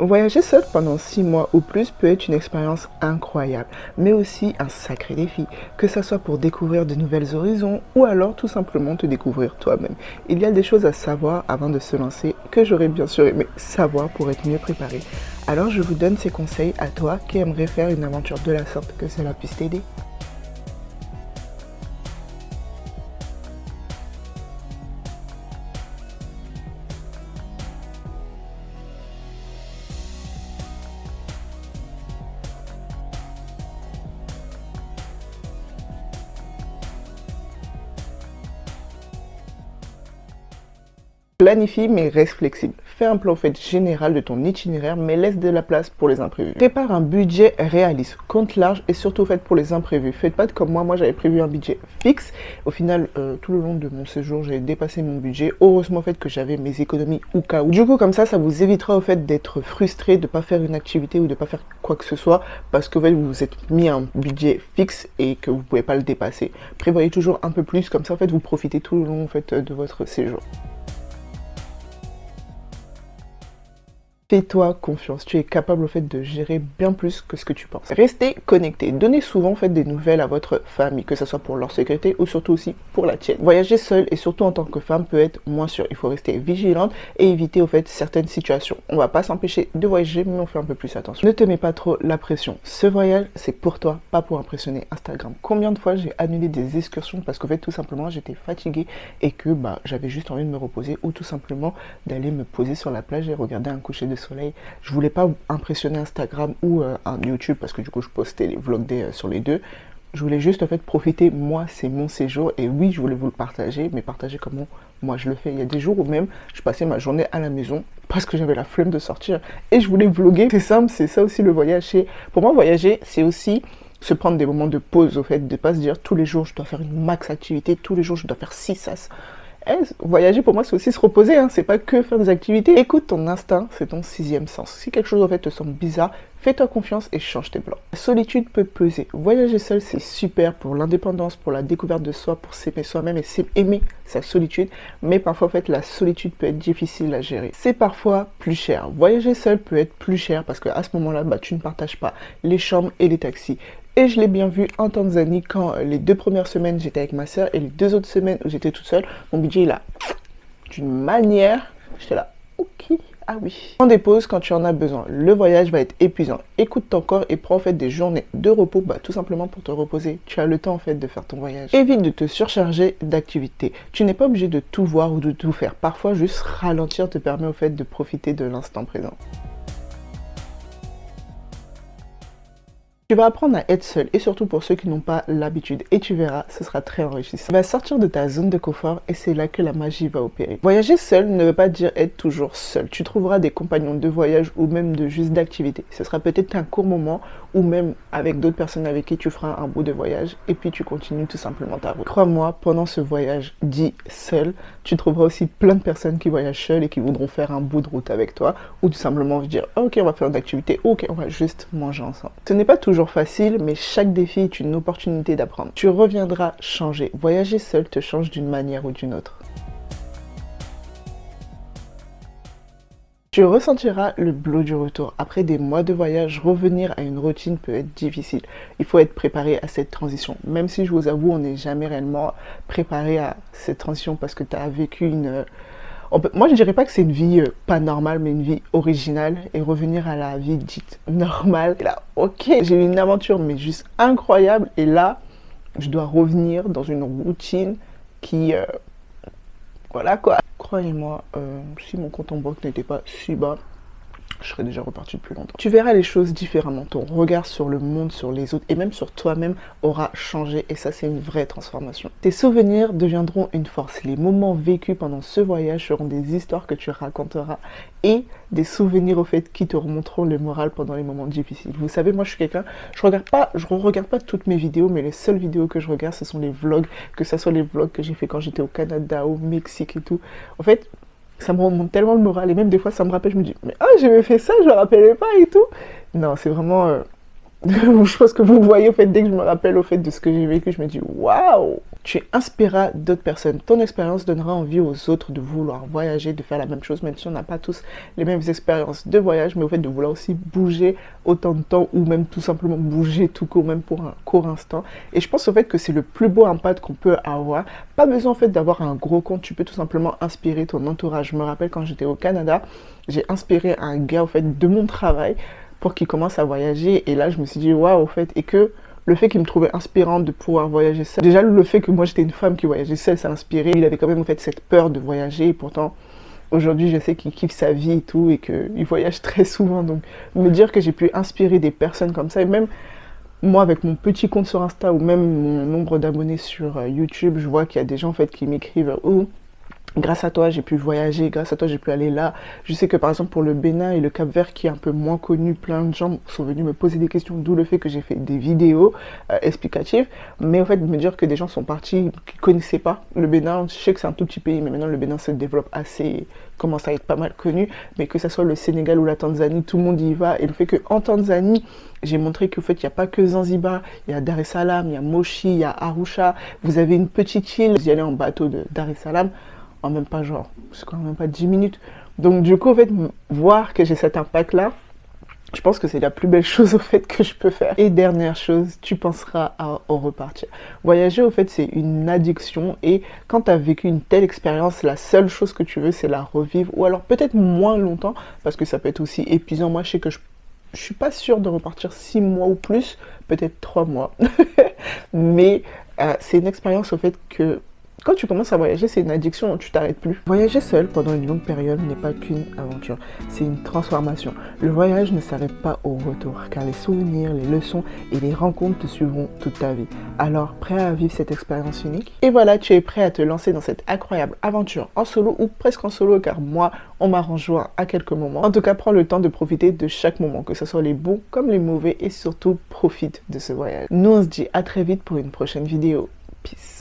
Voyager seul pendant 6 mois ou plus peut être une expérience incroyable, mais aussi un sacré défi, que ce soit pour découvrir de nouveaux horizons ou alors tout simplement te découvrir toi-même. Il y a des choses à savoir avant de se lancer que j'aurais bien sûr aimé savoir pour être mieux préparé. Alors je vous donne ces conseils à toi qui aimerais faire une aventure de la sorte, que cela puisse t'aider. Planifie mais reste flexible. Fais un plan général de ton itinéraire mais laisse de la place pour les imprévus. Prépare un budget réaliste, compte large et surtout fait pour les imprévus. Faites pas comme moi j'avais prévu un budget fixe. Au final, tout le long de mon séjour, j'ai dépassé mon budget. Heureusement que j'avais mes économies au cas où. Du coup comme ça vous évitera au fait d'être frustré, de pas faire une activité ou de pas faire quoi que ce soit parce que vous vous êtes mis un budget fixe et que vous pouvez pas le dépasser. Prévoyez toujours un peu plus, comme ça vous profitez tout le long de votre séjour. Fais-toi confiance, tu es capable de gérer bien plus que ce que tu penses. Restez connecté, donnez souvent des nouvelles à votre famille, que ce soit pour leur sécurité ou surtout aussi pour la tienne. Voyager seul et surtout en tant que femme peut être moins sûr. Il faut rester vigilante et éviter certaines situations. On va pas s'empêcher de voyager, mais on fait un peu plus attention. Ne te mets pas trop la pression. Ce voyage, c'est pour toi, pas pour impressionner Instagram. Combien de fois j'ai annulé des excursions parce qu'en tout simplement j'étais fatiguée et que j'avais juste envie de me reposer ou tout simplement d'aller me poser sur la plage et regarder un coucher de soleil. Je voulais pas impressionner Instagram ou un YouTube parce que du coup je postais les vlogs sur les deux. Je voulais juste profiter, moi c'est mon séjour et oui je voulais vous le partager, mais partager comment moi je le fais. Il y a des jours où même je passais ma journée à la maison parce que j'avais la flemme de sortir et je voulais vlogger. C'est simple, c'est ça aussi le voyage. Pour moi voyager c'est aussi se prendre des moments de pause, de pas se dire tous les jours je dois faire une max activité, tous les jours je dois faire ci, ça. Voyager pour moi c'est aussi se reposer, c'est pas que faire des activités. Écoute ton instinct, c'est ton sixième sens. Si quelque chose te semble bizarre, fais-toi confiance et change tes plans. La solitude peut peser. Voyager seul c'est super pour l'indépendance, pour la découverte de soi, pour s'aimer soi-même et aimer sa solitude. Mais parfois la solitude peut être difficile à gérer. C'est parfois plus cher. Voyager seul peut être plus cher parce qu'à ce moment-là, tu ne partages pas les chambres et les taxis. Et je l'ai bien vu en Tanzanie quand les 2 premières semaines j'étais avec ma soeur et les 2 autres semaines où j'étais toute seule, mon budget il a d'une manière, j'étais là, ok, ah oui. Prends des pauses quand tu en as besoin, le voyage va être épuisant, écoute ton corps et prends des journées de repos, tout simplement pour te reposer, tu as le temps de faire ton voyage. Évite de te surcharger d'activités, tu n'es pas obligé de tout voir ou de tout faire, parfois juste ralentir te permet de profiter de l'instant présent. Tu vas apprendre à être seul et surtout pour ceux qui n'ont pas l'habitude et tu verras, ce sera très enrichissant. Tu vas sortir de ta zone de confort et c'est là que la magie va opérer. Voyager seul ne veut pas dire être toujours seul. Tu trouveras des compagnons de voyage ou même juste d'activité. Ce sera peut-être un court moment ou même avec d'autres personnes avec qui tu feras un bout de voyage et puis tu continues tout simplement ta route. Crois-moi, pendant ce voyage dit seul, tu trouveras aussi plein de personnes qui voyagent seules et qui voudront faire un bout de route avec toi ou tout simplement dire ok on va faire une activité, ok on va juste manger ensemble. Ce n'est pas toujours facile, mais chaque défi est une opportunité d'apprendre. Tu reviendras changer. Voyager seul te change d'une manière ou d'une autre. Tu ressentiras le blow du retour. Après des mois de voyage, revenir à une routine peut être difficile. Il faut être préparé à cette transition. Même si je vous avoue, on n'est jamais réellement préparé à cette transition parce que tu as vécu une... Moi, je dirais pas que c'est une vie pas normale, mais une vie originale. Et revenir à la vie dite normale. Et là, ok, j'ai eu une aventure, mais juste incroyable. Et là, je dois revenir dans une routine qui... voilà quoi. Croyez-moi, si mon compte en banque n'était pas si bas, je serais déjà reparti depuis longtemps. Tu verras les choses différemment. Ton regard sur le monde, sur les autres et même sur toi-même aura changé et ça c'est une vraie transformation. Tes souvenirs deviendront une force. Les moments vécus pendant ce voyage seront des histoires que tu raconteras et des souvenirs qui te remonteront le moral pendant les moments difficiles. Vous savez, moi je suis quelqu'un, je regarde pas toutes mes vidéos, mais les seules vidéos que je regarde ce sont les vlogs, que ce soit les vlogs que j'ai fait quand j'étais au Canada, au Mexique et tout. Ça me remonte tellement le moral et même des fois ça me rappelle, je me dis mais j'avais fait ça, je me rappelais pas et tout. Non, c'est vraiment Je pense que vous voyez, au fait, dès que je me rappelle au fait de ce que j'ai vécu, je me dis waouh! Tu inspireras d'autres personnes. Ton expérience donnera envie aux autres de vouloir voyager, de faire la même chose, même si on n'a pas tous les mêmes expériences de voyage, mais au fait de vouloir aussi bouger autant de temps ou même tout simplement bouger tout court, même pour un court instant. Et je pense au fait que c'est le plus beau impact qu'on peut avoir. Pas besoin en fait d'avoir un gros compte, tu peux tout simplement inspirer ton entourage. Je me rappelle quand j'étais au Canada, j'ai inspiré un gars au fait de mon travail pour qu'il commence à voyager. Et là, je me suis dit, waouh, au fait, et que le fait qu'il me trouvait inspirante de pouvoir voyager seule. Déjà, le fait que moi, j'étais une femme qui voyageait seule, ça inspirait. Il avait quand même, en fait, cette peur de voyager. Et pourtant, aujourd'hui, je sais qu'il kiffe sa vie et tout, et qu'il voyage très souvent. Donc, me dire que j'ai pu inspirer des personnes comme ça, et même moi, avec mon petit compte sur Insta, ou même mon nombre d'abonnés sur YouTube, je vois qu'il y a des gens, en fait, qui m'écrivent, oh, grâce à toi, j'ai pu voyager, grâce à toi, j'ai pu aller là. Je sais que par exemple pour le Bénin et le Cap-Vert qui est un peu moins connu, plein de gens sont venus me poser des questions, d'où le fait que j'ai fait des vidéos explicatives. Mais au fait, de me dire que des gens sont partis qui ne connaissaient pas le Bénin, je sais que c'est un tout petit pays, mais maintenant le Bénin se développe assez, commence à être pas mal connu. Mais que ce soit le Sénégal ou la Tanzanie, tout le monde y va. Et le fait qu'en Tanzanie, j'ai montré qu'en fait, il n'y a pas que Zanzibar, il y a Dar es Salaam, il y a Moshi, il y a Arusha. Vous avez une petite île, vous y allez en bateau de Dar es Salaam. En même pas genre, c'est quand même pas 10 minutes. Donc du coup, en fait, voir que j'ai cet impact-là, je pense que c'est la plus belle chose au fait que je peux faire. Et dernière chose, tu penseras à en repartir. Voyager, au fait, c'est une addiction et quand tu as vécu une telle expérience, la seule chose que tu veux, c'est la revivre ou alors peut-être moins longtemps parce que ça peut être aussi épuisant. Moi, je sais que je suis pas sûre de repartir 6 mois ou plus, peut-être 3 mois. Mais c'est une expérience au fait que quand tu commences à voyager, c'est une addiction, tu t'arrêtes plus. Voyager seul pendant une longue période n'est pas qu'une aventure, c'est une transformation. Le voyage ne s'arrête pas au retour, car les souvenirs, les leçons et les rencontres te suivront toute ta vie. Alors, prêt à vivre cette expérience unique? Et voilà, tu es prêt à te lancer dans cette incroyable aventure en solo ou presque en solo, car moi, on m'a rejoint à quelques moments. En tout cas, prends le temps de profiter de chaque moment, que ce soit les bons comme les mauvais, et surtout, profite de ce voyage. Nous, on se dit à très vite pour une prochaine vidéo. Peace.